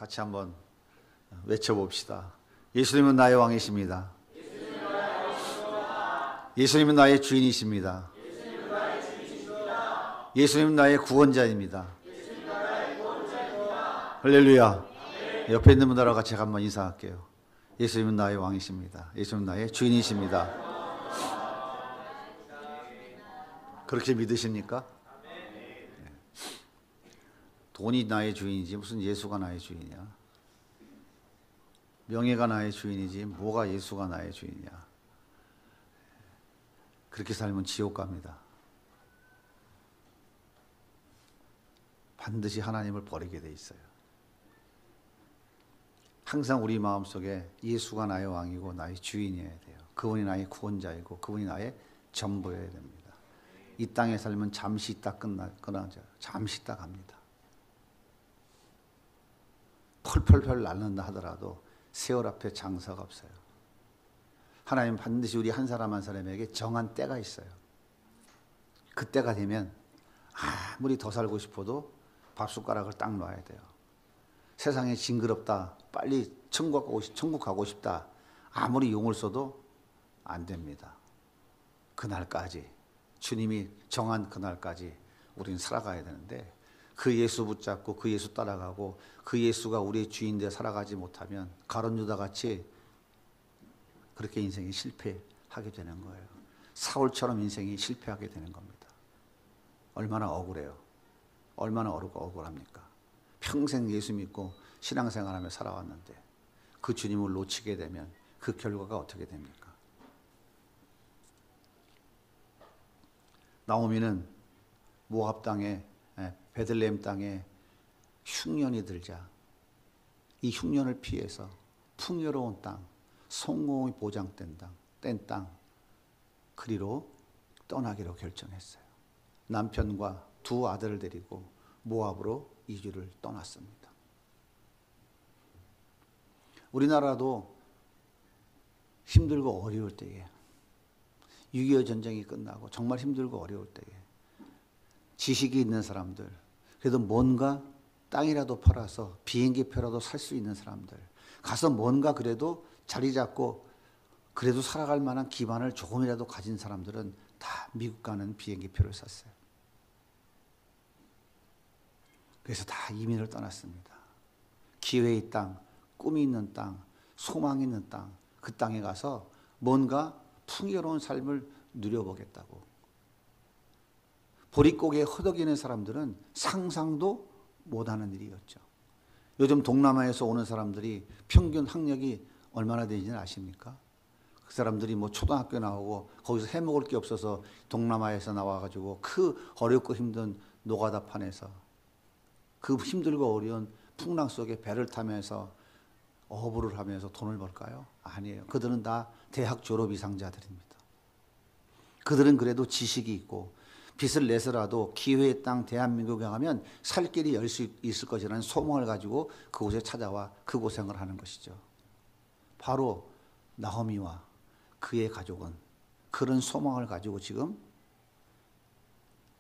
같이 한번 외쳐봅시다. 예수님은 나의 왕이십니다. 예수님은 나의 주인이십니다. 예수님은 나의 구원자입니다. 할렐루야. 옆에 있는 분들하고 같이 한번 인사할게요. 예수님은 나의 왕이십니다. 예수님은 나의 주인이십니다. 그렇게 믿으십니까? 돈이 나의 주인이지 무슨 예수가 나의 주인이야. 명예가 나의 주인이지 뭐가 예수가 나의 주인이야. 그렇게 살면 지옥 갑니다. 반드시 하나님을 버리게 돼 있어요. 항상 우리 마음속에 예수가 나의 왕이고 나의 주인이어야 돼요. 그분이 나의 구원자이고 그분이 나의 전부여야 됩니다. 이 땅에 살면 잠시 있다 끝나죠. 잠시 있다 갑니다. 펄펄펄 날는다 하더라도 세월 앞에 장사가 없어요. 하나님 반드시 우리 한 사람 한 사람에게 정한 때가 있어요. 그 때가 되면 아무리 더 살고 싶어도 밥숟가락을 딱 놔야 돼요. 세상에 징그럽다, 빨리 천국 가고 싶다, 아무리 용을 써도 안 됩니다. 그날까지, 주님이 정한 그날까지 우리는 살아가야 되는데 그 예수 붙잡고 그 예수 따라가고 그 예수가 우리의 주인되어 살아가지 못하면 가룟 유다 같이 그렇게 인생이 실패하게 되는 거예요. 사울처럼 인생이 실패하게 되는 겁니다. 얼마나 억울해요. 얼마나 억울합니까? 평생 예수 믿고 신앙생활하며 살아왔는데 그 주님을 놓치게 되면 그 결과가 어떻게 됩니까? 나오미는 모압 땅에 베들레헴 땅에 흉년이 들자 이 흉년을 피해서 풍요로운 땅, 성공이 보장된 땅 그리로 떠나기로 결정했어요. 남편과 두 아들을 데리고 모압으로 이주를 떠났습니다. 우리나라도 힘들고 어려울 때에 6.25 전쟁이 끝나고 정말 힘들고 어려울 때에 지식이 있는 사람들, 그래도 뭔가 땅이라도 팔아서 비행기표라도 살 수 있는 사람들, 가서 뭔가 그래도 자리 잡고 그래도 살아갈 만한 기반을 조금이라도 가진 사람들은 다 미국 가는 비행기표를 샀어요. 그래서 다 이민을 떠났습니다. 기회의 땅, 꿈이 있는 땅, 소망이 있는 땅, 그 땅에 가서 뭔가 풍요로운 삶을 누려보겠다고. 보릿고개에 허덕이는 사람들은 상상도 못하는 일이었죠. 요즘 동남아에서 오는 사람들이 평균 학력이 얼마나 되는지는 아십니까? 그 사람들이 뭐 초등학교 나오고 거기서 해먹을 게 없어서 동남아에서 나와가지고 그 어렵고 힘든 노가다판에서 그 힘들고 어려운 풍랑 속에 배를 타면서 어부를 하면서 돈을 벌까요? 아니에요. 그들은 다 대학 졸업 이상자들입니다. 그들은 그래도 지식이 있고 빚을 내서라도 기회의 땅 대한민국에 가면 살 길이 열 수 있을 것이라는 소망을 가지고 그곳에 찾아와 그 고생을 하는 것이죠. 바로 나오미와 그의 가족은 그런 소망을 가지고 지금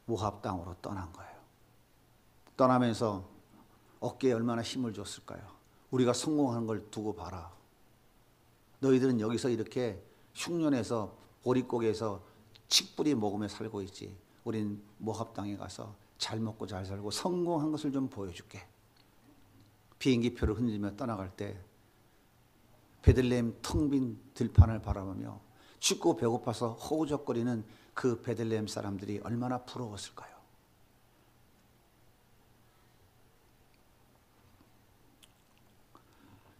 모압 땅으로 떠난 거예요. 떠나면서 어깨에 얼마나 힘을 줬을까요? 우리가 성공하는 걸 두고 봐라. 너희들은 여기서 이렇게 흉년에서 보릿고개에서 칡뿌리 먹으며 살고 있지. 우린 모압 땅에 가서 잘 먹고 잘 살고 성공한 것을 좀 보여줄게. 비행기표를 흔들며 떠나갈 때 베들레헴 텅 빈 들판을 바라보며 춥고 배고파서 허우적거리는 그 베들레헴 사람들이 얼마나 부러웠을까요?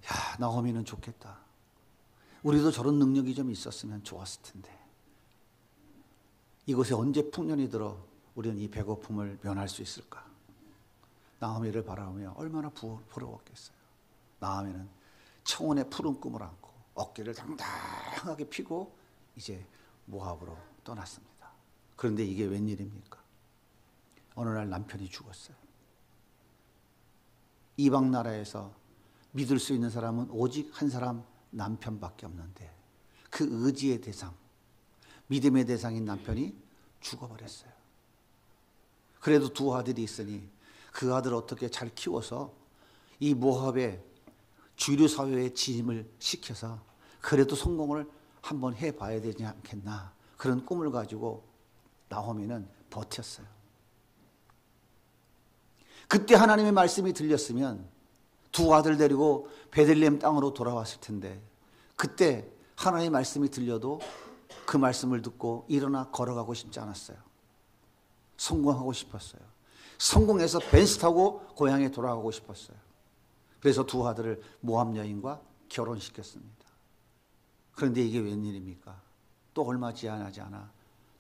야, 나오미는 좋겠다. 우리도 저런 능력이 좀 있었으면 좋았을 텐데. 이곳에 언제 풍년이 들어 우리는 이 배고픔을 면할 수 있을까? 나오미를 바라보며 얼마나 부러웠겠어요. 나오미는 청혼의 푸른 꿈을 안고 어깨를 당당하게 펴고 이제 모압으로 떠났습니다. 그런데 이게 웬일입니까? 어느 날 남편이 죽었어요. 이방 나라에서 믿을 수 있는 사람은 오직 한 사람 남편밖에 없는데 그 의지의 대상, 믿음의 대상인 남편이 죽어버렸어요. 그래도 두 아들이 있으니 그 아들 어떻게 잘 키워서 이 모압의 주류 사회에 진입을 시켜서 그래도 성공을 한번 해봐야 되지 않겠나, 그런 꿈을 가지고 나오미는 버텼어요. 그때 하나님의 말씀이 들렸으면 두 아들 데리고 베들레헴 땅으로 돌아왔을 텐데, 그때 하나님의 말씀이 들려도 그 말씀을 듣고 일어나 걸어가고 싶지 않았어요. 성공하고 싶었어요. 성공해서 벤츠 타고 고향에 돌아가고 싶었어요. 그래서 두 아들을 모압 여인과 결혼시켰습니다. 그런데 이게 웬일입니까? 또 얼마 지나지 않아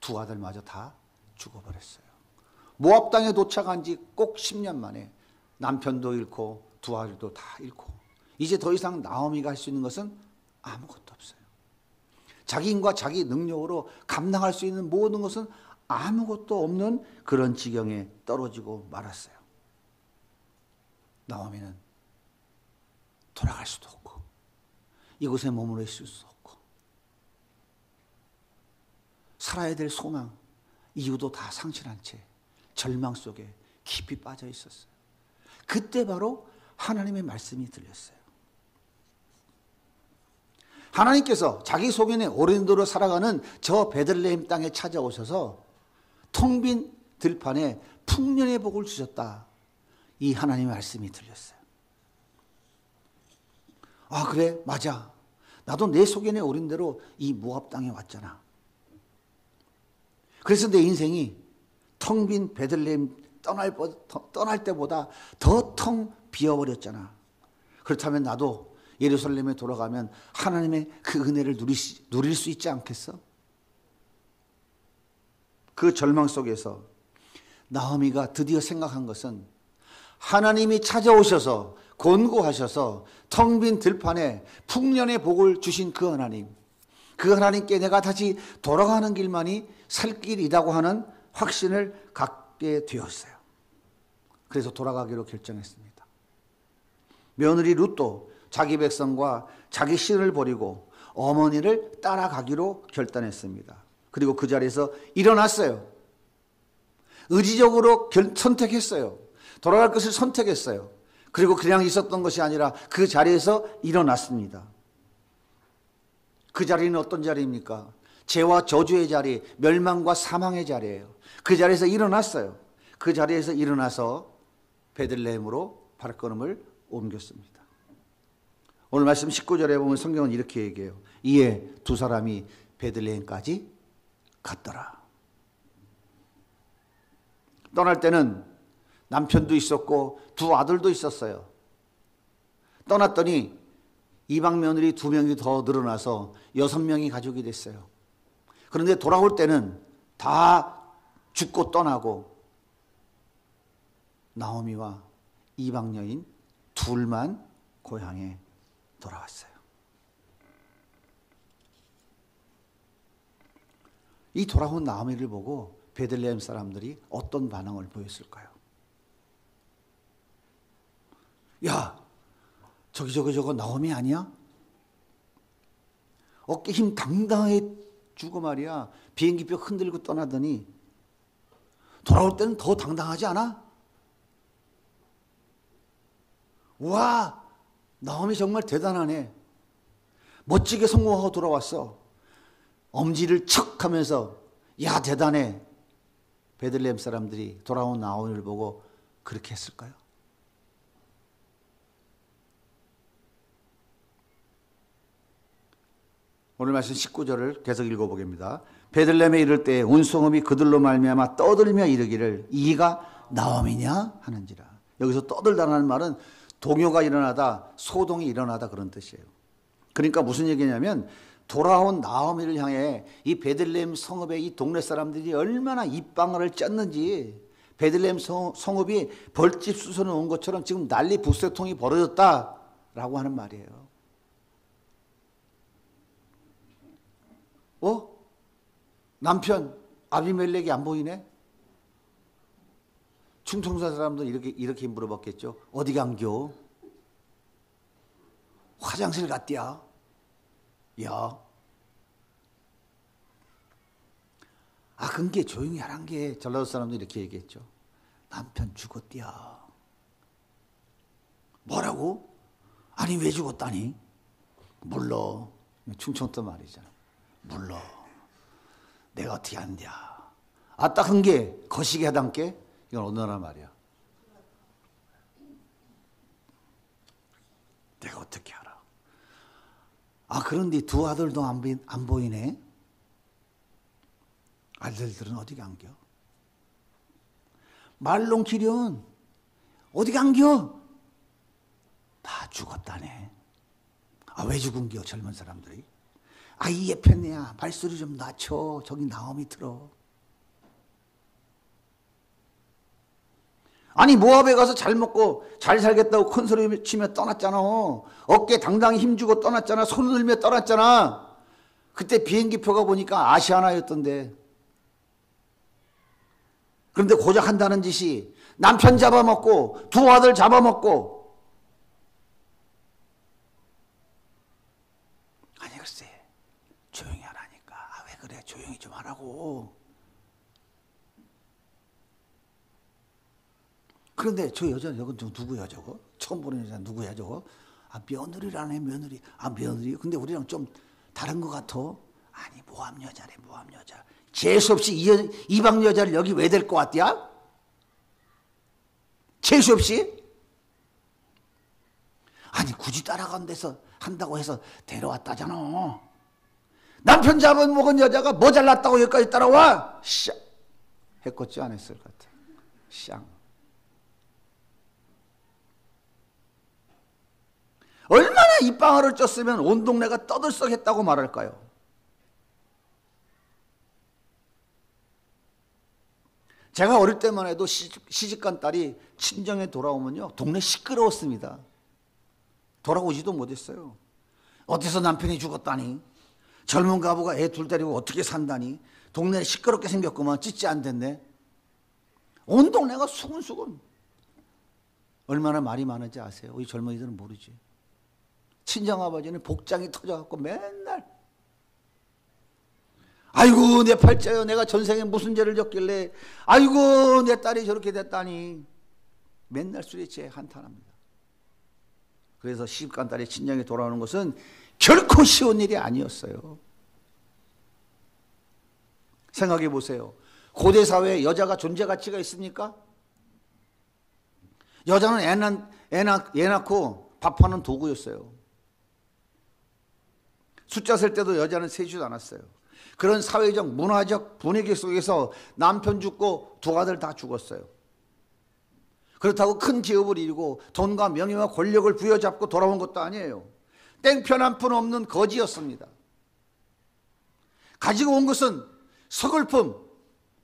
두 아들마저 다 죽어버렸어요. 모압 땅에 도착한 지 꼭 10년 만에 남편도 잃고 두 아들도 다 잃고, 이제 더 이상 나오미가 할 수 있는 것은 아무것도 없어요. 자기 힘과 자기 능력으로 감당할 수 있는 모든 것은 아무것도 없는 그런 지경에 떨어지고 말았어요. 나오미는 돌아갈 수도 없고 이곳에 머물러 있을 수도 없고 살아야 될 소망, 이유도 다 상실한 채 절망 속에 깊이 빠져 있었어요. 그때 바로 하나님의 말씀이 들렸어요. 하나님께서 자기 소견의 어린이로 살아가는 저 베들레헴 땅에 찾아오셔서 텅 빈 들판에 풍년의 복을 주셨다. 이 하나님의 말씀이 들렸어요. 아, 그래, 맞아. 나도 내 소견의 어린 대로 이 모압 땅에 왔잖아. 그래서 내 인생이 텅 빈 베들레헴 떠날 때보다 더 텅 비어버렸잖아. 그렇다면 나도 예루살렘에 돌아가면 하나님의 그 은혜를 누릴 수 있지 않겠어? 그 절망 속에서 나오미가 드디어 생각한 것은 하나님이 찾아오셔서 권고하셔서 텅 빈 들판에 풍년의 복을 주신 그 하나님께 내가 다시 돌아가는 길만이 살 길이라고 하는 확신을 갖게 되었어요. 그래서 돌아가기로 결정했습니다. 며느리 룻도 자기 백성과 자기 신을 버리고 어머니를 따라가기로 결단했습니다. 그리고 그 자리에서 일어났어요. 의지적으로 선택했어요. 돌아갈 것을 선택했어요. 그리고 그냥 있었던 것이 아니라 그 자리에서 일어났습니다. 그 자리는 어떤 자리입니까? 죄와 저주의 자리, 멸망과 사망의 자리예요. 그 자리에서 일어났어요. 그 자리에서 일어나서 베들레헴으로 발걸음을 옮겼습니다. 오늘 말씀 19절에 보면 성경은 이렇게 얘기해요. 이에 두 사람이 베들레헴까지 갔더라. 떠날 때는 남편도 있었고 두 아들도 있었어요. 떠났더니 이방 며느리 2명이 더 늘어나서 6명이 가족이 됐어요. 그런데 돌아올 때는 다 죽고 떠나고 나오미와 이방 여인 둘만 고향에 돌아왔어요. 이 돌아온 나오미를 보고 베들레헴 사람들이 어떤 반응을 보였을까요? 야, 저거 나오미 아니야? 어깨 힘 당당하게 주고 말이야. 비행기표 흔들고 떠나더니 돌아올 때는 더 당당하지 않아? 와, 나오미 정말 대단하네. 멋지게 성공하고 돌아왔어. 엄지를 척 하면서 야, 대단해. 베들레헴 사람들이 돌아온 나오미를 보고 그렇게 했을까요? 오늘 말씀 19절을 계속 읽어보겠습니다. 베들레헴에 이를 때 온 성읍이 그들로 말미암아 떠들며 이르기를 이가 나오미냐 하는지라. 여기서 떠들다라는 말은 동요가 일어나다, 소동이 일어나다 그런 뜻이에요. 그러니까 무슨 얘기냐면 돌아온 나오미를 향해 이 베들레헴 성읍의 이 동네 사람들이 얼마나 입방아를 쪘는지, 베들레헴 성읍이 벌집 수선을 온 것처럼 지금 난리 북새통이 벌어졌다라고 하는 말이에요. 남편 아비멜렉이 안 보이네? 충청도 사람들 이렇게 물어봤겠죠. 어디 간겨? 화장실 갔디야. 야. 근게 조용히 하란 게 전라도 사람들 이렇게 얘기했죠. 남편 죽었디야. 뭐라고? 아니 왜 죽었다니? 몰라. 충청도 말이잖아. 몰라. 내가 어떻게 안냐. 아, 딱 한 게 거시기 하단께 이건 어느 나라 말이야. 내가 어떻게 알아? 아, 그런데 두 아들도 안 보이네. 아들들은 어디 간겨? 말론 기련 어디 간겨? 다 죽었다네. 아, 왜 죽은겨 젊은 사람들이? 아, 이 예편네야 발소리 좀 낮춰. 저기 나옴이 들어. 아니 모압에 가서 잘 먹고 잘 살겠다고 큰 소리 치며 떠났잖아. 어깨 당당히 힘주고 떠났잖아. 손을 들며 떠났잖아. 그때 비행기표가 보니까 아시아나였던데. 그런데 고작 한다는 짓이 남편 잡아먹고 두 아들 잡아먹고. 아니 글쎄 조용히 하라니까. 아, 왜 그래 조용히 좀 하라고. 그런데 저 여자 저거 누구야 저거? 처음 보는 여자 누구야 저거? 아, 며느리라네 며느리. 아, 며느리. 근데 우리랑 좀 다른 것 같아. 아니 모함 여자래 모함 여자. 재수없이 이방 여자를 여기 왜 될 것 같냐? 재수없이? 아니 굳이 따라간 데서 한다고 해서 데려왔다잖아. 남편 잡아먹은 여자가 뭐 잘났다고 여기까지 따라와? 샹. 해꿨지 안 했을 것 같아. 샹. 얼마나 입방아를 쪘으면 온 동네가 떠들썩했다고 말할까요? 제가 어릴 때만 해도 시집간 딸이 친정에 돌아오면요 동네 시끄러웠습니다. 돌아오지도 못했어요. 어디서 남편이 죽었다니, 젊은 가부가 애 둘 데리고 어떻게 산다니, 동네 시끄럽게 생겼구만. 찢지 안 됐네. 온 동네가 수근수근. 얼마나 말이 많은지 아세요? 우리 젊은이들은 모르지. 친정아버지는 복장이 터져갖고 맨날 아이고 내 팔자요, 내가 전생에 무슨 죄를 졌길래 아이고 내 딸이 저렇게 됐다니 맨날 술에 취해 한탄합니다. 그래서 시집간 딸이 친정에 돌아오는 것은 결코 쉬운 일이 아니었어요. 생각해 보세요. 고대 사회에 여자가 존재 가치가 있습니까? 여자는 애 낳고 밥하는 도구였어요. 숫자 셀 때도 여자는 세지도 않았어요. 그런 사회적 문화적 분위기 속에서 남편 죽고 두 아들 다 죽었어요. 그렇다고 큰 기업을 이루고 돈과 명예와 권력을 부여잡고 돌아온 것도 아니에요. 땡편 한 푼 없는 거지였습니다. 가지고 온 것은 서글픔,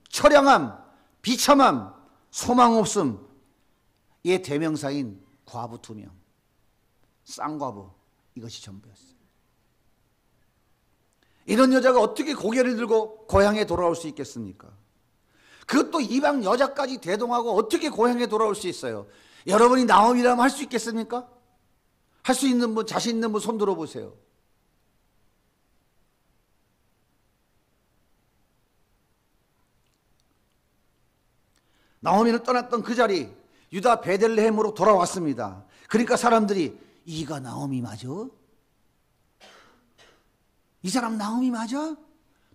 처량함, 비참함, 소망 없음, 의 대명사인 과부 2명, 쌍과부, 이것이 전부였어요. 이런 여자가 어떻게 고개를 들고 고향에 돌아올 수 있겠습니까? 그것도 이방 여자까지 대동하고 어떻게 고향에 돌아올 수 있어요? 여러분이 나옴이라면 할 수 있겠습니까? 할 수 있는 분, 자신 있는 분 손 들어보세요. 나오미는 떠났던 그 자리, 유다 베들레헴으로 돌아왔습니다. 그러니까 사람들이 이가 나오미 맞아? 이 사람 나오미 맞아?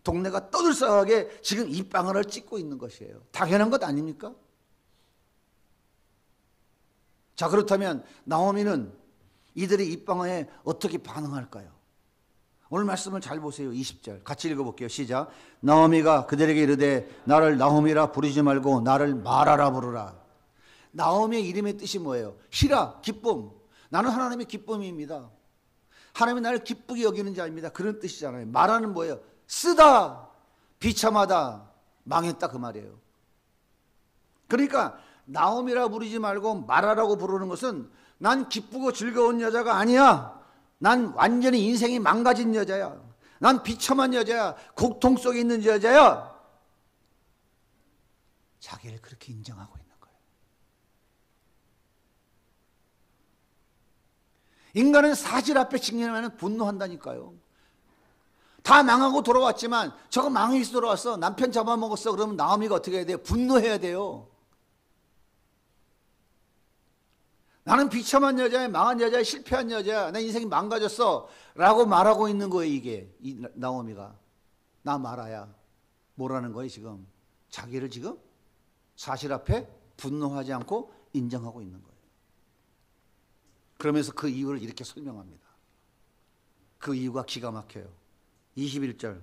동네가 떠들썩하게 지금 입방아를 찍고 있는 것이에요. 당연한 것 아닙니까? 자, 그렇다면 나오미는 이들의 입방아에 어떻게 반응할까요? 오늘 말씀을 잘 보세요. 20절 같이 읽어볼게요. 시작. 나오미가 그들에게 이르되 나를 나오미라 부르지 말고 나를 마라라 부르라. 나오미의 이름의 뜻이 뭐예요? 희라, 기쁨. 나는 하나님의 기쁨입니다. 하나님이 나를 기쁘게 여기는 자입니다. 그런 뜻이잖아요. 마라는 뭐예요? 쓰다, 비참하다, 망했다 그 말이에요. 그러니까 나오미라 부르지 말고 마라라고 부르는 것은 난 기쁘고 즐거운 여자가 아니야. 난 완전히 인생이 망가진 여자야. 난 비참한 여자야. 고통 속에 있는 여자야. 자기를 그렇게 인정하고 있는 거예요. 인간은 사실 앞에 직면하면 분노한다니까요. 다 망하고 돌아왔지만 저거 망해서 돌아왔어. 남편 잡아먹었어. 그러면 나오미가 어떻게 해야 돼요? 분노해야 돼요. 나는 비참한 여자야, 망한 여자야, 실패한 여자야, 내 인생이 망가졌어 라고 말하고 있는 거예요. 이게 이 나오미가. 나 말아야 뭐라는 거예요 지금? 자기를 지금 사실 앞에 분노하지 않고 인정하고 있는 거예요. 그러면서 그 이유를 이렇게 설명합니다. 그 이유가 기가 막혀요. 21절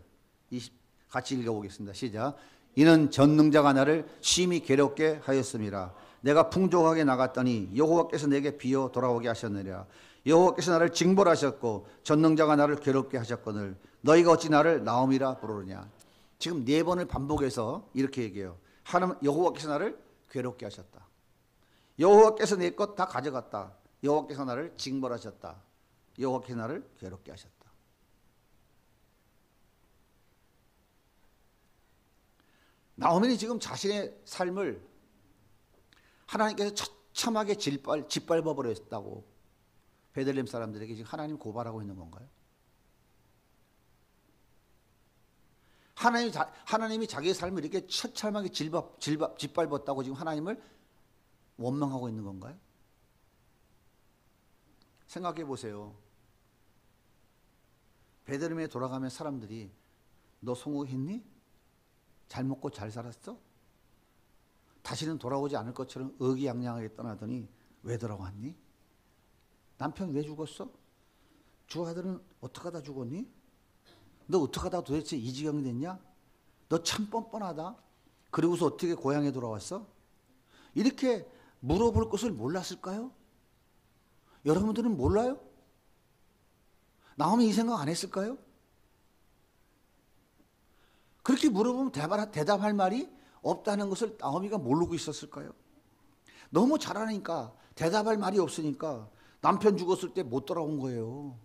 같이 읽어보겠습니다. 시작. 이는 전능자가 나를 심히 괴롭게 하였음이라. 내가 풍족하게 나갔더니 여호와께서 내게 비어 돌아오게 하셨느니라. 여호와께서 나를 징벌하셨고 전능자가 나를 괴롭게 하셨거늘 너희가 어찌 나를 나옴이라 부르느냐. 지금 4번을 반복해서 이렇게 얘기해요. 여호와께서 나를 괴롭게 하셨다. 여호와께서 내 것 다 가져갔다. 여호와께서 나를 징벌하셨다. 여호와께서 나를 괴롭게 하셨다. 나오미는 지금 자신의 삶을 하나님께서 처참하게 짓밟아 버렸다고 베들레헴 사람들에게 지금 하나님 고발하고 있는 건가요? 하나님이 자기의 삶을 이렇게 처참하게 짓밟았다고 지금 하나님을 원망하고 있는 건가요? 생각해 보세요. 베들레헴에 돌아가면 사람들이 너 성공했니? 잘 먹고 잘 살았어? 다시는 돌아오지 않을 것처럼 의기양양하게 떠나더니 왜 돌아왔니? 남편 왜 죽었어? 주 아들은 어떻게 하다 죽었니? 너 어떻게 하다 도대체 이 지경이 됐냐? 너 참 뻔뻔하다. 그리고서 어떻게 고향에 돌아왔어? 이렇게 물어볼 것을 몰랐을까요? 여러분들은 몰라요? 나오미 이 생각 안 했을까요? 그렇게 물어보면 대답할 말이 없다는 것을 나오미가 모르고 있었을까요? 너무 잘하니까 대답할 말이 없으니까 남편 죽었을 때 못 돌아온 거예요.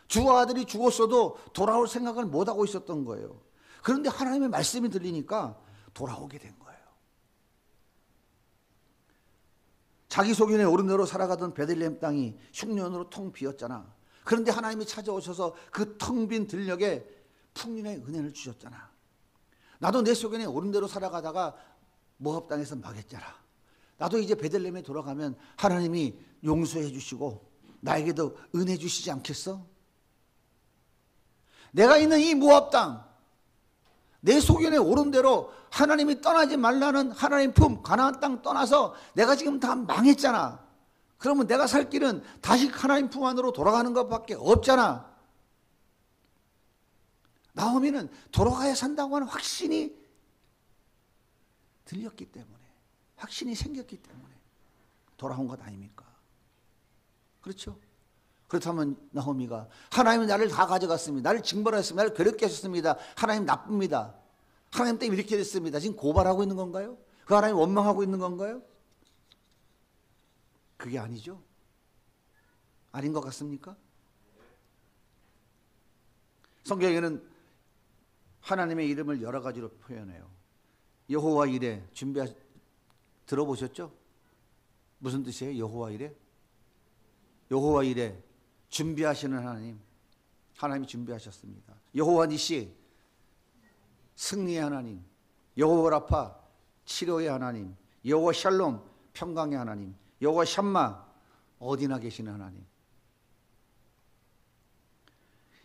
주 아들이 죽었어도 돌아올 생각을 못하고 있었던 거예요. 그런데 하나님의 말씀이 들리니까 돌아오게 된 거예요. 자기 소견에 오른 대로 살아가던 베들레헴 땅이 흉년으로 텅 비었잖아. 그런데 하나님이 찾아오셔서 그 텅 빈 들녘에 풍년의 은혜를 주셨잖아. 나도 내 소견에 오른 대로 살아가다가 모압 땅에서 망했잖아. 나도 이제 베들레헴에 돌아가면 하나님이 용서해 주시고 나에게도 은혜 주시지 않겠어? 내가 있는 이 모압 땅, 내 소견에 오른 대로 하나님이 떠나지 말라는 하나님 품 가나안 땅 떠나서 내가 지금 다 망했잖아. 그러면 내가 살 길은 다시 하나님 품 안으로 돌아가는 것밖에 없잖아. 나오미는 돌아가야 산다고 하는 확신이 들렸기 때문에, 확신이 생겼기 때문에 돌아온 것 아닙니까? 그렇죠? 그렇다면 나오미가 하나님은 나를 다 가져갔습니다. 나를 징벌하셨습니다. 나를 괴롭게 하셨습니다. 하나님 나쁩니다. 하나님 때문에 이렇게 됐습니다. 지금 고발하고 있는 건가요? 그 하나님 원망하고 있는 건가요? 그게 아니죠. 아닌 것 같습니까? 성경에는 하나님의 이름을 여러 가지로 표현해요. 여호와 이레 들어보셨죠? 무슨 뜻이에요? 여호와 이레? 여호와 이레 준비하시는 하나님. 하나님이 준비하셨습니다. 여호와 니시 승리의 하나님. 여호와 라파 치료의 하나님. 여호와 샬롬 평강의 하나님. 여호와 샴마 어디나 계시는 하나님.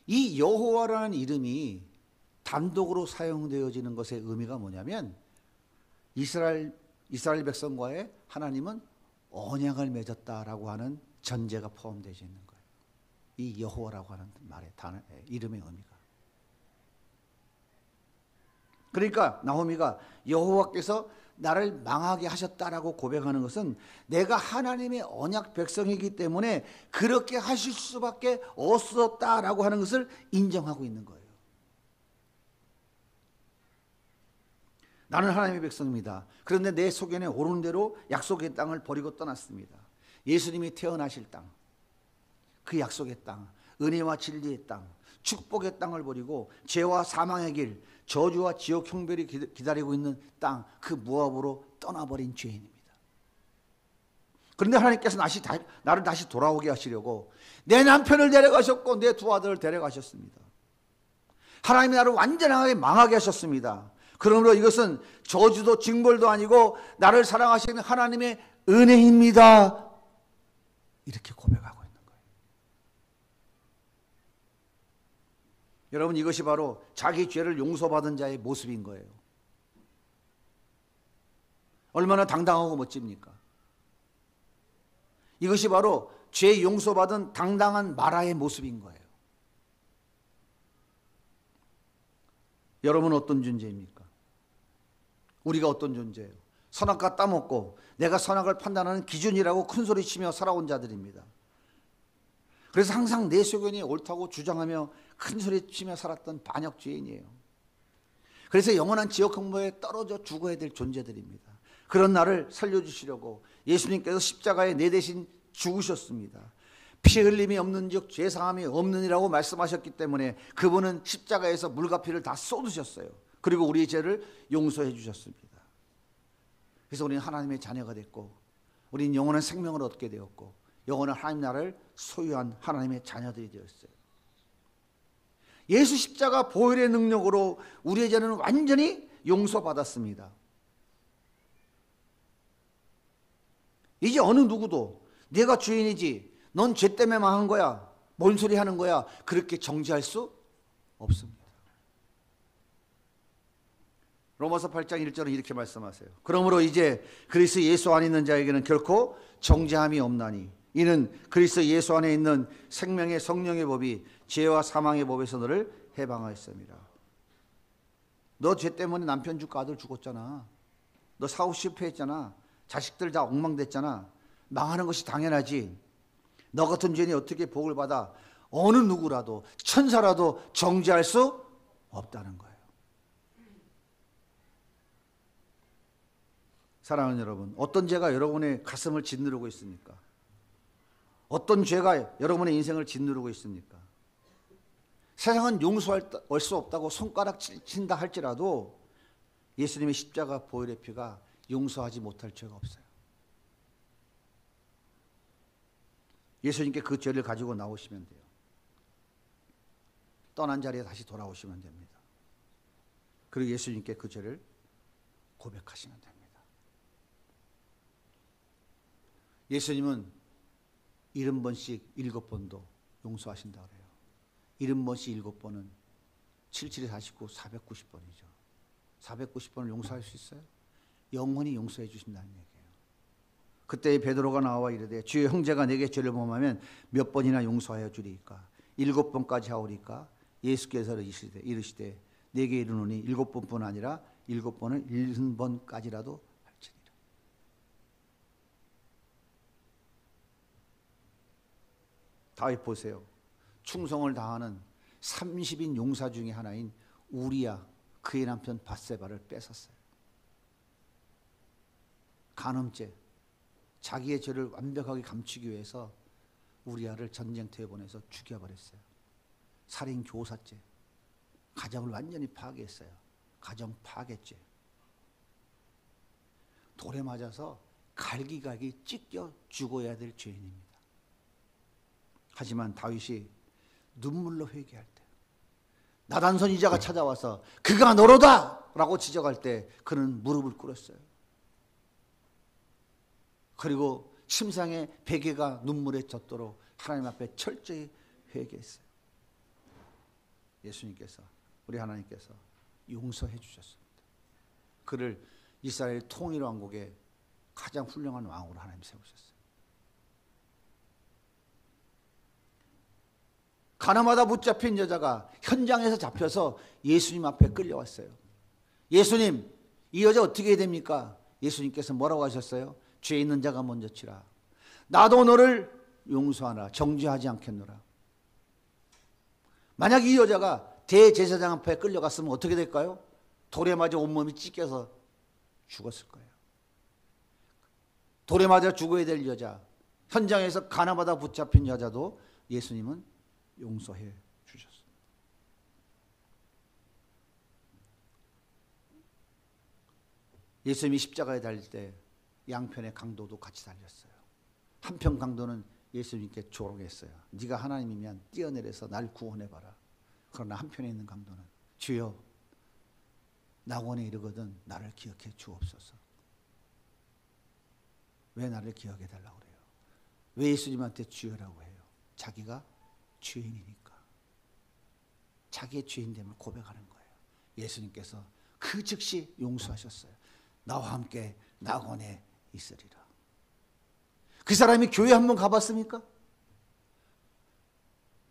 이 여호와라는 이름이 단독으로 사용되어지는 것의 의미가 뭐냐면 이스라엘 백성과의 하나님은 언약을 맺었다라고 하는 전제가 포함되어 있는 거예요. 이 여호와라고 하는 말의 이름의 의미가. 그러니까 나오미가 여호와께서 나를 망하게 하셨다라고 고백하는 것은 내가 하나님의 언약 백성이기 때문에 그렇게 하실 수밖에 없었다라고 하는 것을 인정하고 있는 거예요. 나는 하나님의 백성입니다. 그런데 내 소견에 오른 대로 약속의 땅을 버리고 떠났습니다. 예수님이 태어나실 땅, 그 약속의 땅, 은혜와 진리의 땅, 축복의 땅을 버리고 죄와 사망의 길, 저주와 지옥 형벌이 기다리고 있는 땅, 그 모압으로 떠나버린 죄인입니다. 그런데 하나님께서 나를 다시 돌아오게 하시려고 내 남편을 데려가셨고 내 두 아들을 데려가셨습니다. 하나님이 나를 완전하게 망하게 하셨습니다. 그러므로 이것은 저주도 징벌도 아니고 나를 사랑하시는 하나님의 은혜입니다. 이렇게 고백하고 있는 거예요. 여러분, 이것이 바로 자기 죄를 용서받은 자의 모습인 거예요. 얼마나 당당하고 멋집니까? 이것이 바로 죄 용서받은 당당한 마라의 모습인 거예요. 여러분은 어떤 존재입니까? 우리가 어떤 존재예요? 선악과 따먹고 내가 선악을 판단하는 기준이라고 큰소리치며 살아온 자들입니다. 그래서 항상 내 소견이 옳다고 주장하며 큰소리치며 살았던 반역죄인이에요. 그래서 영원한 지옥 공포에 떨어져 죽어야 될 존재들입니다. 그런 나를 살려주시려고 예수님께서 십자가에 내 대신 죽으셨습니다. 피 흘림이 없는즉 죄사함이 없느니라고 말씀하셨기 때문에 그분은 십자가에서 물과 피를 다 쏟으셨어요. 그리고 우리의 죄를 용서해 주셨습니다. 그래서 우리는 하나님의 자녀가 됐고, 우리는 영원한 생명을 얻게 되었고, 영원한 하나님 나라를 소유한 하나님의 자녀들이 되었어요. 예수 십자가 보혈의 능력으로 우리의 죄는 완전히 용서받았습니다. 이제 어느 누구도 내가 주인이지, 넌 죄 때문에만 한 거야, 뭔 소리 하는 거야, 그렇게 정죄할 수 없습니다. 로마서 8장 1절은 이렇게 말씀하세요. 그러므로 이제 그리스도 예수 안에 있는 자에게는 결코 정죄함이 없나니 이는 그리스도 예수 안에 있는 생명의 성령의 법이 죄와 사망의 법에서 너를 해방하였습니다. 너 죄 때문에 남편 죽고 아들 죽었잖아. 너 사업 실패했잖아. 자식들 다 엉망됐잖아. 망하는 것이 당연하지. 너 같은 죄인이 어떻게 복을 받아? 어느 누구라도, 천사라도 정죄할 수 없다는 거예요. 사랑하는 여러분, 어떤 죄가 여러분의 가슴을 짓누르고 있습니까? 어떤 죄가 여러분의 인생을 짓누르고 있습니까? 세상은 용서할 수 없다고 손가락 친다 할지라도 예수님의 십자가 보혈의 피가 용서하지 못할 죄가 없어요. 예수님께 그 죄를 가지고 나오시면 돼요. 떠난 자리에 다시 돌아오시면 됩니다. 그리고 예수님께 그 죄를 고백하시면 됩니다. 예수님은 70번씩 7번도 용서하신다 그래요. 70번씩 7번은 77에 49, 490번이죠. 490번을 용서할 수 있어요? 영원히 용서해 주신다는 얘기예요. 그때 베드로가 나와 이르되 주의 형제가 내게 죄를 범하면 몇 번이나 용서하여 주리이까? 7번까지 하오리까? 예수께서 이르시되 내게 이르노니 7번뿐 아니라 7번을 70번까지라도 할지니라. 다윗 보세요. 충성을 다하는 30인 용사 중에 하나인 우리야 그의 남편 밧세바를 뺏었어요. 간음죄, 자기의 죄를 완벽하게 감추기 위해서 우리아를 전쟁터에 보내서 죽여버렸어요. 살인 교사죄, 가정을 완전히 파괴했어요. 가정 파괴죄. 돌에 맞아서 갈기갈기 찢겨 죽어야 될 죄인입니다. 하지만 다윗이 눈물로 회개할 때, 나단 선지자가 찾아와서 그가 너로다! 라고 지적할 때 그는 무릎을 꿇었어요. 그리고 침상의 베개가 눈물에 젖도록 하나님 앞에 철저히 회개했어요. 예수님께서, 우리 하나님께서 용서해 주셨습니다. 그를 이스라엘 통일 왕국의 가장 훌륭한 왕으로 하나님 세우셨어요. 가나마다 붙잡힌 여자가 현장에서 잡혀서 예수님 앞에 끌려왔어요. 예수님, 이 여자 어떻게 해야 됩니까? 예수님께서 뭐라고 하셨어요? 죄 있는 자가 먼저 치라. 나도 너를 용서하라. 정죄하지 않겠노라. 만약 이 여자가 대제사장 앞에 끌려갔으면 어떻게 될까요? 돌에 맞아 온몸이 찢겨서 죽었을 거예요. 돌에 맞아 죽어야 될 여자, 현장에서 가나마다 붙잡힌 여자도 예수님은 용서해 주셨습니다. 예수님이 십자가에 달릴 때 양편의 강도도 같이 달렸어요. 한편 강도는 예수님께 조롱했어요. 네가 하나님이면 뛰어내려서 날 구원해봐라. 그러나 한편에 있는 강도는 주여, 낙원에 이르거든 나를 기억해 주옵소서. 왜 나를 기억해 달라고 그래요? 왜 예수님한테 주여라고 해요? 자기가 죄인이니까. 자기의 죄인됨을 고백하는 거예요. 예수님께서 그 즉시 용서하셨어요. 나와 함께 낙원에 있으리라. 그 사람이 교회 한번 가봤습니까?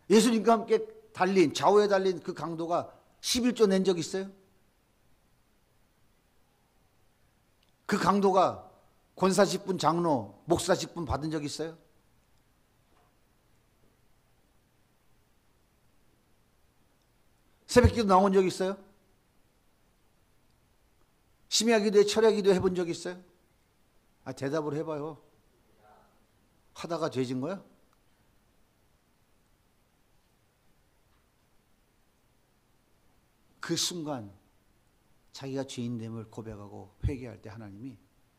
예수님과 함께 달린, 좌우에 달린 그 강도가 11조 낸 적 있어요? 그 강도가 권사 직분 장로, 목사 직분 받은 적 있어요? 새벽기도 나온 적 있어요? 심야기도에 철야기도 해본 적 있어요? 대답을 해봐요. 하다가 죄진 거야? 그 순간 자기가 죄인됨을 고백하고 회개할 때 하나님이,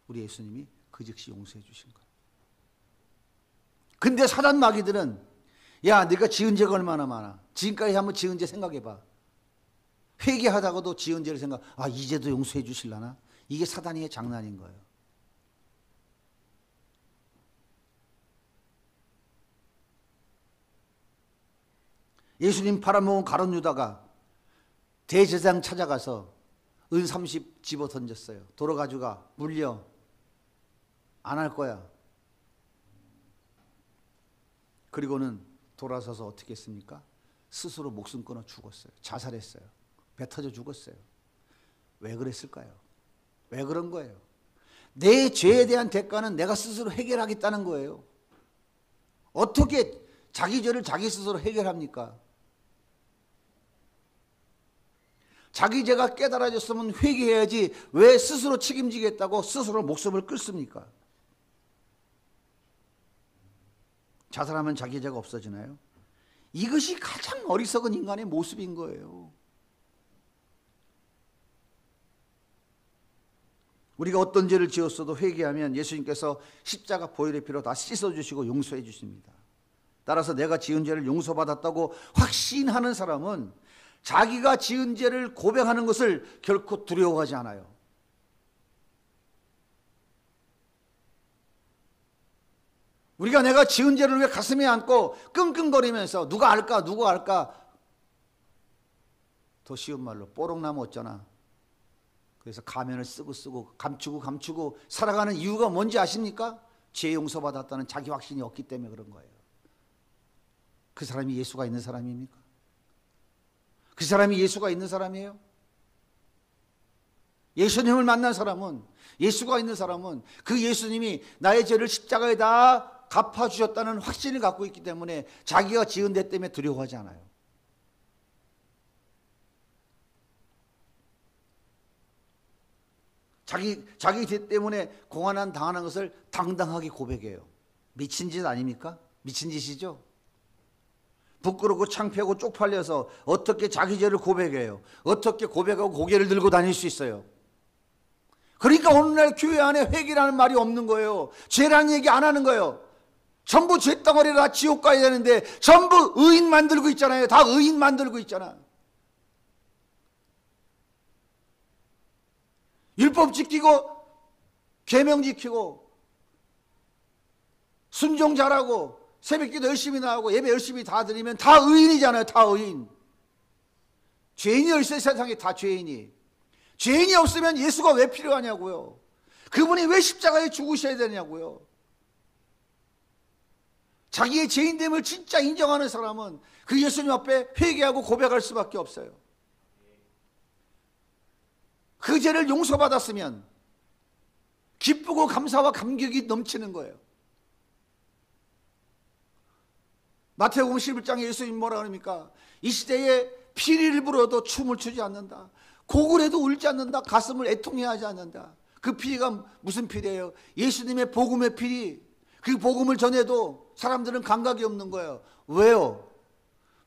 우리 예수님이 그 즉시 용서해 주신 거예요. 근데 사단 마귀들은, 야, 네가 지은 죄가 얼마나 많아. 지금까지 한번 지은 죄 생각해봐. 회개하다가도 지은 죄를 생각, 이제도 용서해 주실라나? 이게 사단의 장난인 거예요. 예수님 팔아먹은 가룟 유다가 대제사장 찾아가서 은 30 집어 던졌어요. 돌아가지고 물려. 안 할 거야. 그리고는 돌아서서 어떻게 했습니까? 스스로 목숨 끊어 죽었어요. 자살했어요. 배 터져 죽었어요. 왜 그랬을까요? 왜 그런 거예요? 내 죄에 대한 대가는 내가 스스로 해결하겠다는 거예요. 어떻게 자기 죄를 자기 스스로 해결합니까? 자기 죄가 깨달아졌으면 회개해야지 왜 스스로 책임지겠다고 스스로 목숨을 끊습니까? 자살하면 자기 죄가 없어지나요? 이것이 가장 어리석은 인간의 모습인 거예요. 우리가 어떤 죄를 지었어도 회개하면 예수님께서 십자가 보혈의 피로 다 씻어주시고 용서해 주십니다. 따라서 내가 지은 죄를 용서받았다고 확신하는 사람은 자기가 지은 죄를 고백하는 것을 결코 두려워하지 않아요. 우리가 내가 지은 죄를 왜 가슴에 안고 끙끙거리면서 누가 알까 누가 알까, 더 쉬운 말로 뽀록나무 어쩌나. 그래서 가면을 쓰고 감추고 살아가는 이유가 뭔지 아십니까? 죄 용서받았다는 자기 확신이 없기 때문에 그런 거예요. 그 사람이 예수가 있는 사람입니까? 그 사람이 예수가 있는 사람이에요? 예수님을 만난 사람은, 예수가 있는 사람은 그 예수님이 나의 죄를 십자가에 다 갚아주셨다는 확신을 갖고 있기 때문에 자기가 지은 죄 때문에 두려워하지 않아요. 자기 죄 때문에 공안한 당하는 것을 당당하게 고백해요. 미친 짓 아닙니까? 미친 짓이죠. 부끄럽고 창피하고 쪽팔려서 어떻게 자기 죄를 고백해요? 어떻게 고백하고 고개를 들고 다닐 수 있어요? 그러니까 오늘날 교회 안에 회개라는 말이 없는 거예요. 죄라는 얘기 안 하는 거예요. 전부 죄덩어리를 다 지옥 가야 되는데 전부 의인 만들고 있잖아요. 다 의인 만들고 있잖아. 율법 지키고 계명 지키고 순종 잘하고 새벽기도 열심히 나오고 예배 열심히 다 드리면 다 의인이잖아요. 다 의인. 죄인이 어딨어요? 세상에 다 죄인이. 죄인이 없으면 예수가 왜 필요하냐고요. 그분이 왜 십자가에 죽으셔야 되냐고요. 자기의 죄인됨을 진짜 인정하는 사람은 그 예수님 앞에 회개하고 고백할 수밖에 없어요. 그 죄를 용서받았으면 기쁘고 감사와 감격이 넘치는 거예요. 마태복음 11장에 예수님 뭐라 그럽니까? 이 시대에 피리를 불어도 춤을 추지 않는다. 곡을 해도 울지 않는다. 가슴을 애통해하지 않는다. 그 피리가 무슨 피리예요? 예수님의 복음의 피리. 그 복음을 전해도 사람들은 감각이 없는 거예요. 왜요?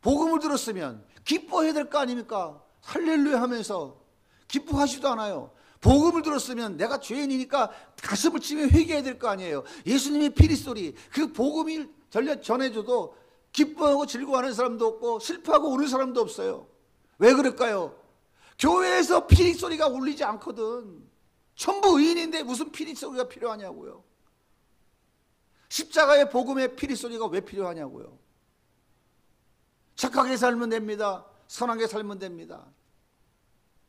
복음을 들었으면 기뻐해야 될 거 아닙니까? 할렐루야 하면서 기뻐하지도 않아요. 복음을 들었으면 내가 죄인이니까 가슴을 치며 회개해야 될 거 아니에요. 예수님의 피리 소리, 그 복음이 전해줘도 기뻐하고 즐거워하는 사람도 없고 슬퍼하고 우는 사람도 없어요. 왜 그럴까요? 교회에서 피리 소리가 울리지 않거든. 전부 의인인데 무슨 피리 소리가 필요하냐고요. 십자가의 복음에 피리 소리가 왜 필요하냐고요. 착하게 살면 됩니다. 선하게 살면 됩니다.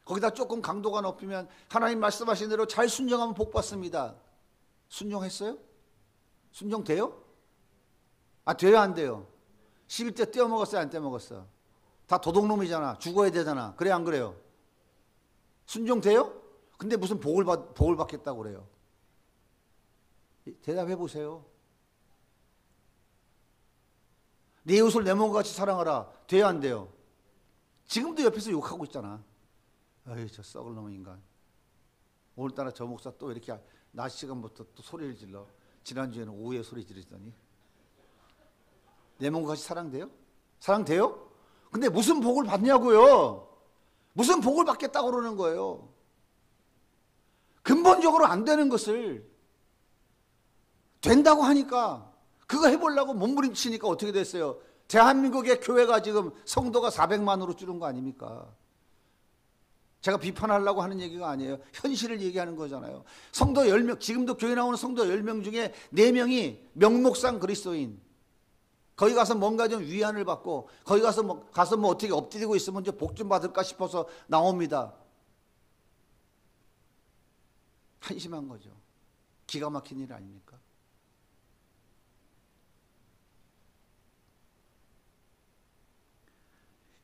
거기다 조금 강도가 높으면 하나님 말씀하신 대로 잘 순종하면 복 받습니다. 순종했어요? 순종돼요? 돼요 안 돼요? 11대 떼어먹었어요 안 떼어먹었어? 다 도둑놈이잖아. 죽어야 되잖아. 그래 안 그래요? 순종돼요? 근데 무슨 복을 받겠다고 그래요. 대답해 보세요. 내 이웃을 내 몸과 같이 사랑하라. 돼요 안 돼요? 지금도 옆에서 욕하고 있잖아. 어이 저 썩을 놈의 인간. 오늘따라 저 목사 또 이렇게 낮 시간부터 또 소리를 질러. 지난주에는 오후에 소리 지르더니. 내 몸과 같이 사랑돼요? 사랑돼요? 근데 무슨 복을 받냐고요. 무슨 복을 받겠다고 그러는 거예요. 근본적으로 안 되는 것을 된다고 하니까 그거 해보려고 몸부림치니까 어떻게 됐어요? 대한민국의 교회가 지금 성도가 400만으로 줄은 거 아닙니까? 제가 비판하려고 하는 얘기가 아니에요. 현실을 얘기하는 거잖아요. 성도 10명, 지금도 교회 나오는 성도 10명 중에 4명이 명목상 그리스도인. 거기 가서 뭔가 좀 위안을 받고 거기 가서 뭐 어떻게 엎드리고 있으면 복 좀 받을까 싶어서 나옵니다. 한심한 거죠. 기가 막힌 일 아닙니까?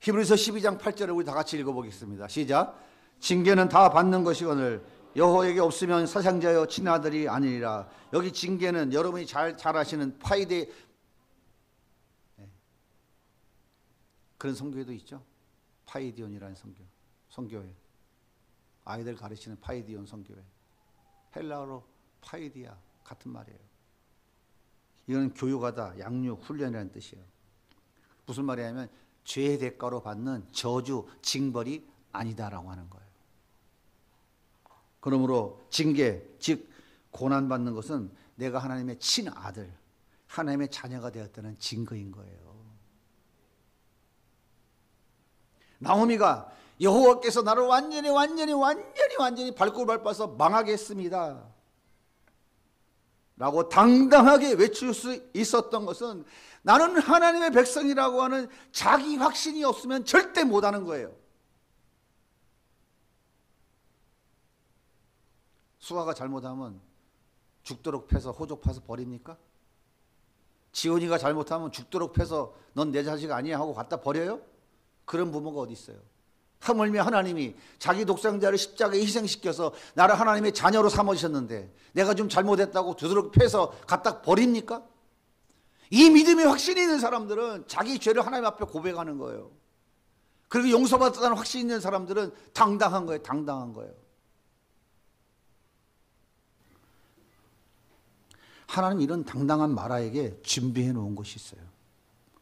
히브리서 12장 8절을 우리 다 같이 읽어보겠습니다. 시작. 징계는 다 받는 것이거늘 여호와에게 없으면 사상자여 친아들이 아니리라. 여기 징계는 여러분이 잘 아시는 파이데 그런 성교회도 있죠. 파이디온이라는 성교회. 아이들 가르치는 파이디온 성교회. 헬라어로 파이디아 같은 말이에요. 이건 교육하다, 양육, 훈련이라는 뜻이에요. 무슨 말이냐면 죄의 대가로 받는 저주, 징벌이 아니다라고 하는 거예요. 그러므로 징계, 즉 고난받는 것은 내가 하나님의 친아들, 하나님의 자녀가 되었다는 증거인 거예요. 나오미가 여호와께서 나를 완전히 발골 밟아서 망하게 했습니다 라고 당당하게 외칠 수 있었던 것은 나는 하나님의 백성이라고 하는 자기 확신이 없으면 절대 못하는 거예요. 수아가 잘못하면 죽도록 패서 호적 파서 버립니까? 지온이가 잘못하면 죽도록 패서 넌 내 자식 아니야 하고 갖다 버려요? 그런 부모가 어디 있어요? 하물며 하나님이 자기 독생자를 십자가에 희생시켜서 나를 하나님의 자녀로 삼으셨는데 내가 좀 잘못했다고 두드러 패서 갖다 버립니까? 이 믿음의 확신이 있는 사람들은 자기 죄를 하나님 앞에 고백하는 거예요. 그리고 용서받았다는 확신이 있는 사람들은 당당한 거예요. 당당한 거예요. 하나님 이런 당당한 마라에게 준비해 놓은 것이 있어요.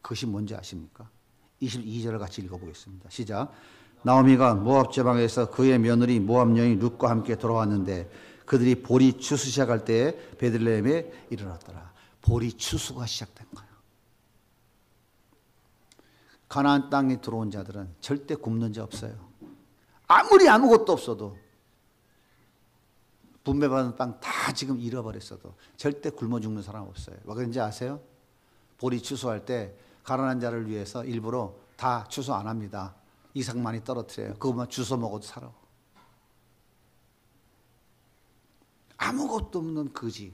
그것이 뭔지 아십니까? 22절을 같이 읽어보겠습니다. 시작. 나오미가 모압 지방에서 그의 며느리 모압 여인 룻과 함께 돌아왔는데 그들이 보리 추수 시작할 때에 베들레헴에 이르렀더라. 보리 추수가 시작된 거예요. 가나안 땅에 들어온 자들은 절대 굶는 자 없어요. 아무리 아무것도 없어도 분배받은 땅 다 지금 잃어버렸어도 절대 굶어 죽는 사람 없어요. 왜 그런지 아세요? 보리 추수할 때 가난한 자를 위해서 일부러 다 추수 안 합니다. 이삭 많이 떨어뜨려요. 그것만 주워 먹어도 살아. 아무것도 없는 거지.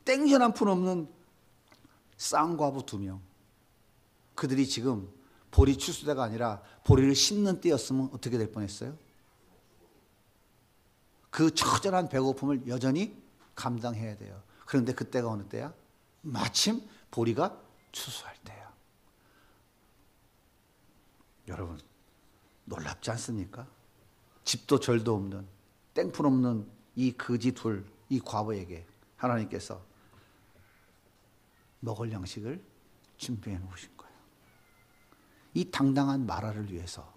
땡전 한 푼 없는 쌍과부 2명. 그들이 지금 보리 추수대가 아니라 보리를 심는 때였으면 어떻게 될 뻔했어요? 그 처절한 배고픔을 여전히 감당해야 돼요. 그런데 그때가 어느 때야? 마침 보리가 추수할 때야. 여러분 놀랍지 않습니까? 집도 절도 없는 땡푼 없는 이 거지 둘, 이 과부에게 하나님께서 먹을 양식을 준비해 놓으신 거예요. 이 당당한 마라를 위해서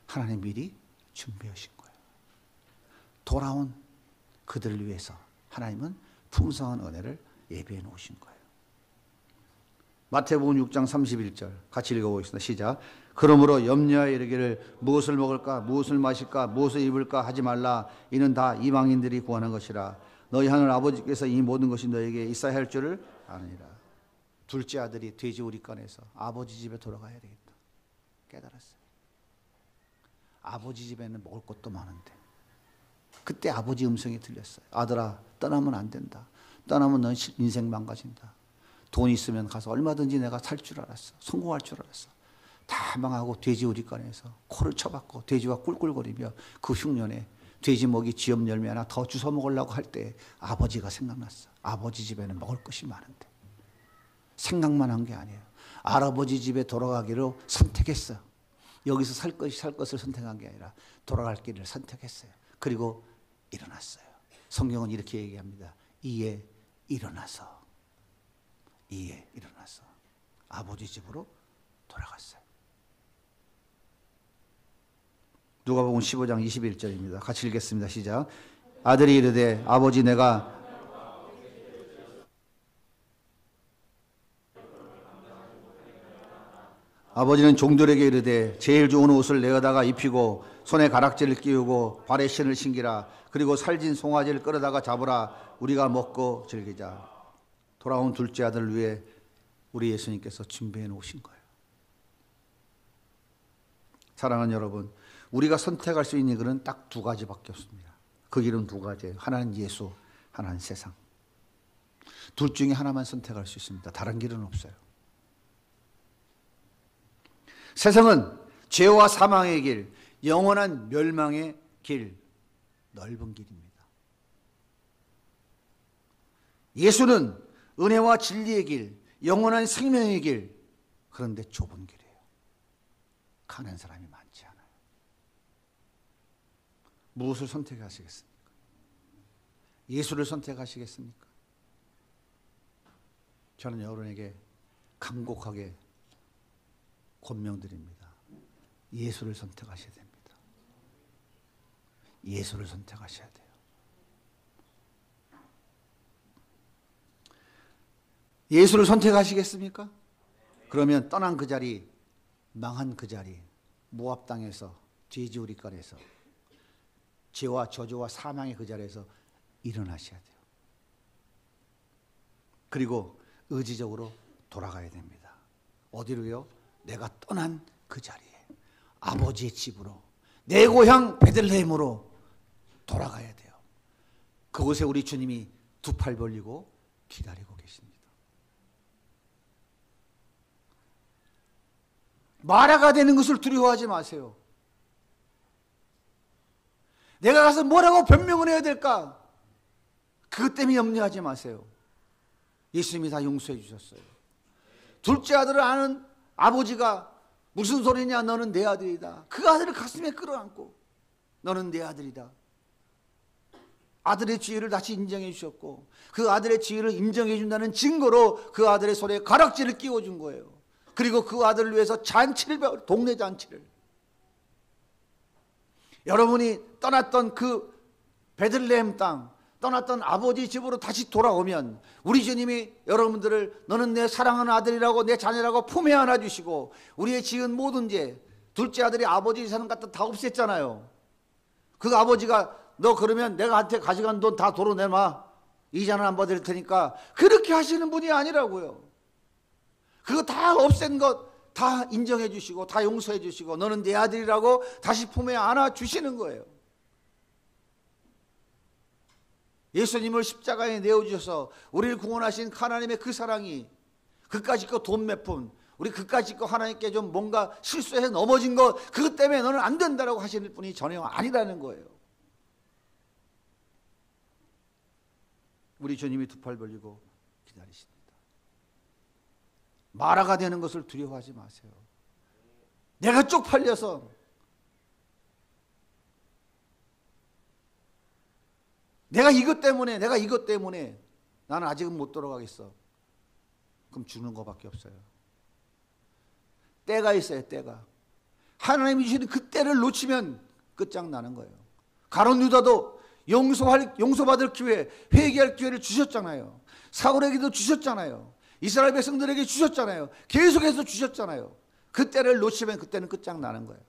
하나님 미리 준비하신 거예요. 돌아온 그들을 위해서 하나님은 풍성한 은혜를 예비해 놓으신 거예요. 마태복음 6장 31절 같이 읽어보겠습니다. 시작. 그러므로 염려하여 이르기를 무엇을 먹을까 무엇을 마실까 무엇을 입을까 하지 말라. 이는 다 이방인들이 구하는 것이라. 너희 하늘 아버지께서 이 모든 것이 너에게 있어야 할 줄을 아느니라. 둘째 아들이 돼지우리간에서 아버지 집에 돌아가야 되겠다 깨달았어요. 아버지 집에는 먹을 것도 많은데. 그때 아버지 음성이 들렸어요. 아들아, 떠나면 안 된다. 떠나면 넌 인생 망가진다. 돈 있으면 가서 얼마든지 내가 살 줄 알았어. 성공할 줄 알았어. 다 망하고 돼지우리간에서 코를 쳐박고 돼지와 꿀꿀거리며 그 흉년에 돼지 먹이 쥐엄 열매 하나 더 주워 먹으려고 할 때 아버지가 생각났어. 아버지 집에는 먹을 것이 많은데. 생각만 한 게 아니에요. 할아버지 집에 돌아가기로 선택했어. 여기서 살 것을 선택한 게 아니라 돌아갈 길을 선택했어요. 그리고 일어났어요. 성경은 이렇게 얘기합니다. 이에 일어나서 아버지 집으로 돌아갔어요. 누가복음 15장 21절입니다. 같이 읽겠습니다. 시작. 아들이 이르되 아버지 내가 아버지는 종들에게 이르되 제일 좋은 옷을 내어다가 입히고 손에 가락지를 끼우고 발에 신을 신기라. 그리고 살진 송아지를 끌어다가 잡으라. 우리가 먹고 즐기자. 돌아온 둘째 아들을 위해 우리 예수님께서 준비해 놓으신 거예요. 사랑하는 여러분, 우리가 선택할 수 있는 길은 딱 두 가지밖에 없습니다. 그 길은 두 가지예요. 하나는 예수, 하나는 세상. 둘 중에 하나만 선택할 수 있습니다. 다른 길은 없어요. 세상은 죄와 사망의 길, 영원한 멸망의 길, 넓은 길입니다. 예수는 은혜와 진리의 길, 영원한 생명의 길, 그런데 좁은 길이에요. 가는 사람이 많지 않아요. 무엇을 선택하시겠습니까? 예수를 선택하시겠습니까? 저는 여러분에게 간곡하게 권명드립니다. 예수를 선택하셔야 됩니다. 예수를 선택하셔야 돼요. 예수를 선택하시겠습니까? 그러면 떠난 그 자리, 망한 그 자리, 모압 땅에서, 돼지우리간에서, 죄와 저주와 사망의 그 자리에서 일어나셔야 돼요. 그리고 의지적으로 돌아가야 됩니다. 어디로요? 내가 떠난 그 자리에, 아버지의 집으로, 내 고향 베들레헴으로 돌아가야 돼요. 그곳에 우리 주님이 두 팔 벌리고 기다리고 계십니다. 마라가 되는 것을 두려워하지 마세요. 내가 가서 뭐라고 변명을 해야 될까? 그것 때문에 염려하지 마세요. 예수님이 다 용서해 주셨어요. 둘째 아들을 아는 아버지가 무슨 소리냐, 너는 내 아들이다. 그 아들을 가슴에 끌어안고 너는 내 아들이다. 아들의 지위를 다시 인정해 주셨고, 그 아들의 지위를 인정해 준다는 증거로 그 아들의 손에 가락지를 끼워준 거예요. 그리고 그 아들을 위해서 잔치를, 동네 잔치를. 여러분이 떠났던 그 베들레헴 땅, 떠났던 아버지 집으로 다시 돌아오면 우리 주님이 여러분들을 너는 내 사랑하는 아들이라고, 내 자녀라고 품에 안아주시고, 우리의 지은 모든 죄, 둘째 아들이 아버지 재산 갖다 다 없앴잖아요. 그 아버지가 너 그러면 내가 한테 가져간 돈 다 도로 내놔, 이자는 안 받을 테니까, 그렇게 하시는 분이 아니라고요. 그거 다 없앤 것 다 인정해 주시고 다 용서해 주시고 너는 내 아들이라고 다시 품에 안아 주시는 거예요. 예수님을 십자가에 내어주셔서 우리를 구원하신 하나님의 그 사랑이, 그까짓 거 돈 몇 푼, 우리 그까짓 거 하나님께 좀 뭔가 실수해서 넘어진 거, 그것 때문에 너는 안 된다라고 하시는 분이 전혀 아니라는 거예요. 우리 주님이 두 팔 벌리고 기다리십니다. 마라가 되는 것을 두려워하지 마세요. 내가 쪽팔려서, 내가 이것 때문에 나는 아직은 못 돌아가겠어. 그럼 죽는 것밖에 없어요. 때가 있어요. 때가. 하나님이 주시는 그 때를 놓치면 끝장나는 거예요. 가룟 유다도 용서받을 기회, 회개할 기회를 주셨잖아요. 사울에게도 주셨잖아요. 이스라엘 백성들에게 주셨잖아요. 계속해서 주셨잖아요. 그 때를 놓치면 그때는 끝장나는 거예요.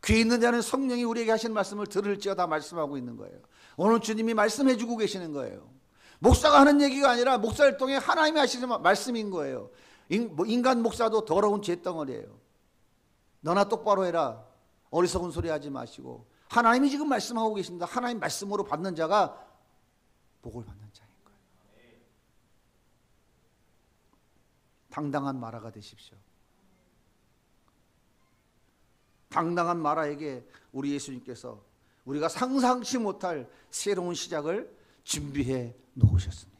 귀 있는 자는 성령이 우리에게 하시는 말씀을 들을지어다 말씀하고 있는 거예요. 오늘 주님이 말씀해 주고 계시는 거예요. 목사가 하는 얘기가 아니라 목사를 통해 하나님이 하시는 말씀인 거예요. 인간 목사도 더러운 잿덩어리예요. 너나 똑바로 해라. 어리석은 소리 하지 마시고 하나님이 지금 말씀하고 계십니다. 하나님 말씀으로 받는 자가 복을 받는 자인 거예요. 당당한 마라가 되십시오. 당당한 마라에게 우리 예수님께서 우리가 상상치 못할 새로운 시작을 준비해 놓으셨습니다.